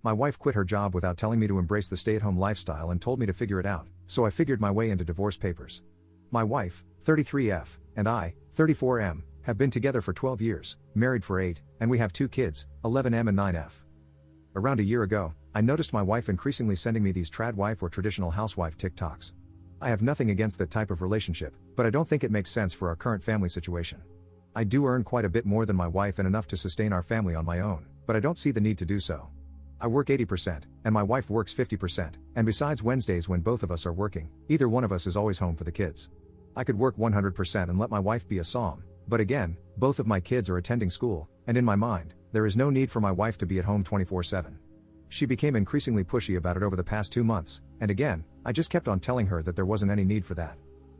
My wife quit her job without telling me to embrace the stay-at-home lifestyle and told me to figure it out, so I figured my way into divorce papers. My wife, 33F, and I, 34M, have been together for 12 years, married for 8, and we have 2 kids, 11M and 9F. Around a year ago, I noticed my wife increasingly sending me these trad wife or traditional housewife TikToks. I have nothing against that type of relationship, but I don't think it makes sense for our current family situation. I do earn quite a bit more than my wife and enough to sustain our family on my own, but I don't see the need to do so. I work 80%, and my wife works 50%, and besides Wednesdays when both of us are working, either one of us is always home for the kids. I could work 100% and let my wife be a som, but again, both of my kids are attending school, and in my mind, there is no need for my wife to be at home 24/7. She became increasingly pushy about it over the past 2 months, and again, I just kept on telling her that there wasn't any need for that.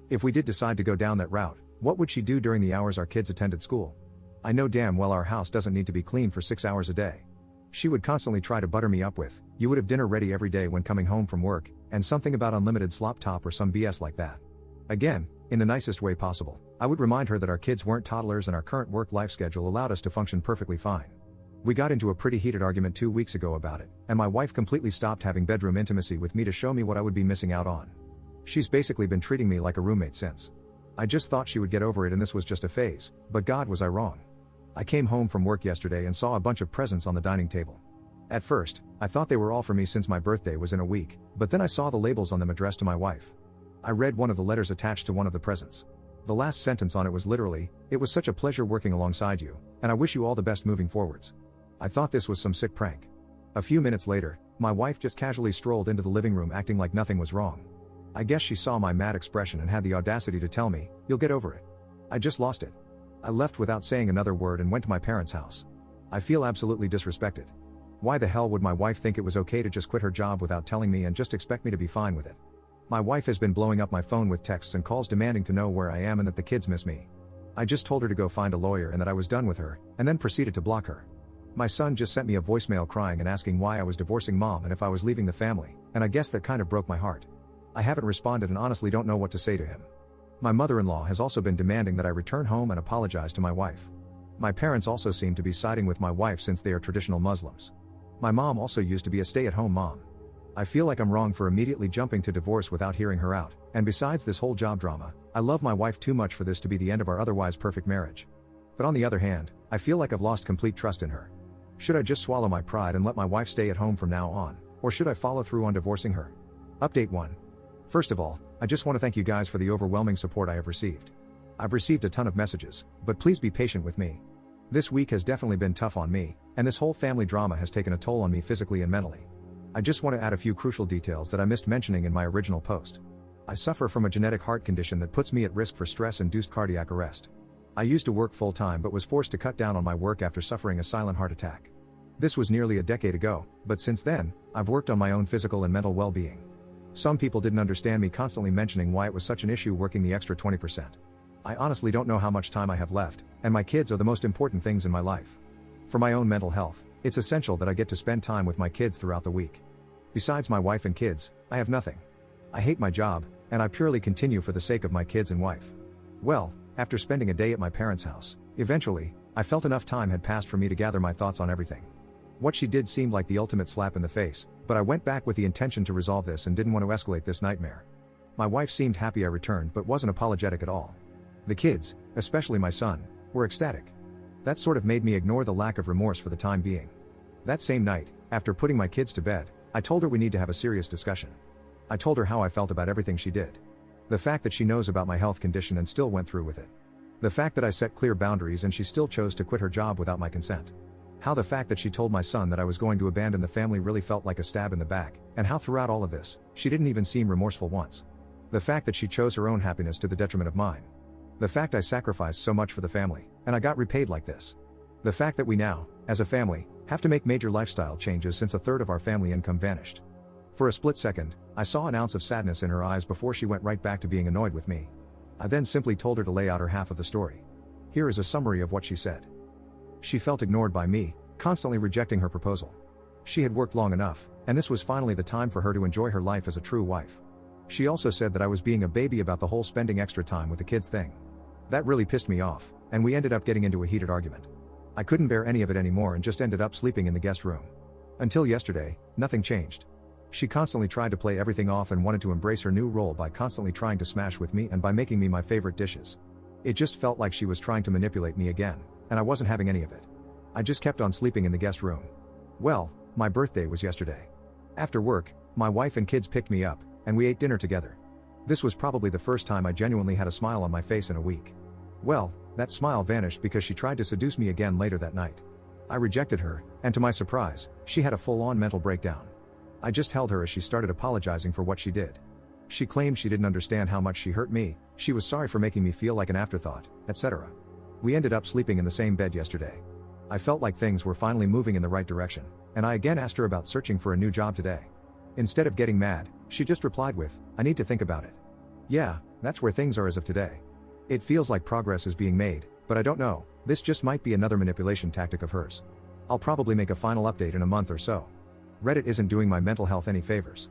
If we did decide to go down that route, what would she do during the hours our kids attended school? I know damn well our house doesn't need to be clean for 6 hours a day. She would constantly try to butter me up with, "You would have dinner ready every day when coming home from work," and something about unlimited slop top or some BS like that. Again, in the nicest way possible, I would remind her that our kids weren't toddlers and our current work-life schedule allowed us to function perfectly fine. We got into a pretty heated argument 2 weeks ago about it, and my wife completely stopped having bedroom intimacy with me to show me what I would be missing out on. She's basically been treating me like a roommate since. I just thought she would get over it and this was just a phase, but God, was I wrong. I came home from work yesterday and saw a bunch of presents on the dining table. At first, I thought they were all for me since my birthday was in a week, but then I saw the labels on them addressed to my wife. I read one of the letters attached to one of the presents. The last sentence on it was literally, "It was such a pleasure working alongside you, and I wish you all the best moving forwards." I thought this was some sick prank. A few minutes later, my wife just casually strolled into the living room acting like nothing was wrong. I guess she saw my mad expression and had the audacity to tell me, "You'll get over it." I just lost it. I left without saying another word and went to my parents' house. I feel absolutely disrespected. Why the hell would my wife think it was okay to just quit her job without telling me and just expect me to be fine with it? My wife has been blowing up my phone with texts and calls demanding to know where I am and that the kids miss me. I just told her to go find a lawyer and that I was done with her, and then proceeded to block her. My son just sent me a voicemail crying and asking why I was divorcing mom and if I was leaving the family, and I guess that kind of broke my heart. I haven't responded and honestly don't know what to say to him. My mother-in-law has also been demanding that I return home and apologize to my wife. My parents also seem to be siding with my wife since they are traditional Muslims. My mom also used to be a stay-at-home mom. I feel like I'm wrong for immediately jumping to divorce without hearing her out, and besides this whole job drama, I love my wife too much for this to be the end of our otherwise perfect marriage. But on the other hand, I feel like I've lost complete trust in her. Should I just swallow my pride and let my wife stay at home from now on, or should I follow through on divorcing her? Update 1. First of all, I just want to thank you guys for the overwhelming support I have received. I've received a ton of messages, but please be patient with me. This week has definitely been tough on me, and this whole family drama has taken a toll on me physically and mentally. I just want to add a few crucial details that I missed mentioning in my original post. I suffer from a genetic heart condition that puts me at risk for stress-induced cardiac arrest. I used to work full-time but was forced to cut down on my work after suffering a silent heart attack. This was nearly a decade ago, but since then, I've worked on my own physical and mental well-being. Some people didn't understand me constantly mentioning why it was such an issue working the extra 20%. I honestly don't know how much time I have left, and my kids are the most important things in my life. For my own mental health, it's essential that I get to spend time with my kids throughout the week. Besides my wife and kids, I have nothing. I hate my job, and I purely continue for the sake of my kids and wife. Well, after spending a day at my parents' house, eventually, I felt enough time had passed for me to gather my thoughts on everything. What she did seemed like the ultimate slap in the face, but I went back with the intention to resolve this and didn't want to escalate this nightmare. My wife seemed happy I returned but wasn't apologetic at all. The kids, especially my son, were ecstatic. That sort of made me ignore the lack of remorse for the time being. That same night, after putting my kids to bed, I told her we need to have a serious discussion. I told her how I felt about everything she did. The fact that she knows about my health condition and still went through with it. The fact that I set clear boundaries and she still chose to quit her job without my consent. How the fact that she told my son that I was going to abandon the family really felt like a stab in the back, and how throughout all of this, she didn't even seem remorseful once. The fact that she chose her own happiness to the detriment of mine. The fact I sacrificed so much for the family, and I got repaid like this. The fact that we now, as a family, have to make major lifestyle changes since a third of our family income vanished. For a split second, I saw an ounce of sadness in her eyes before she went right back to being annoyed with me. I then simply told her to lay out her half of the story. Here is a summary of what she said. She felt ignored by me, constantly rejecting her proposal. She had worked long enough, and this was finally the time for her to enjoy her life as a true wife. She also said that I was being a baby about the whole spending extra time with the kids thing. That really pissed me off, and we ended up getting into a heated argument. I couldn't bear any of it anymore and just ended up sleeping in the guest room. Until yesterday, nothing changed. She constantly tried to play everything off and wanted to embrace her new role by constantly trying to smash with me and by making me my favorite dishes. It just felt like she was trying to manipulate me again, and I wasn't having any of it. I just kept on sleeping in the guest room. Well, my birthday was yesterday. After work, my wife and kids picked me up, and we ate dinner together. This was probably the first time I genuinely had a smile on my face in a week. Well, that smile vanished because she tried to seduce me again later that night. I rejected her, and to my surprise, she had a full-on mental breakdown. I just held her as she started apologizing for what she did. She claimed she didn't understand how much she hurt me, she was sorry for making me feel like an afterthought, etc. We ended up sleeping in the same bed yesterday. I felt like things were finally moving in the right direction, and I again asked her about searching for a new job today. Instead of getting mad, she just replied with, "I need to think about it." Yeah, that's where things are as of today. It feels like progress is being made, but I don't know, this just might be another manipulation tactic of hers. I'll probably make a final update in a month or so. Reddit isn't doing my mental health any favors.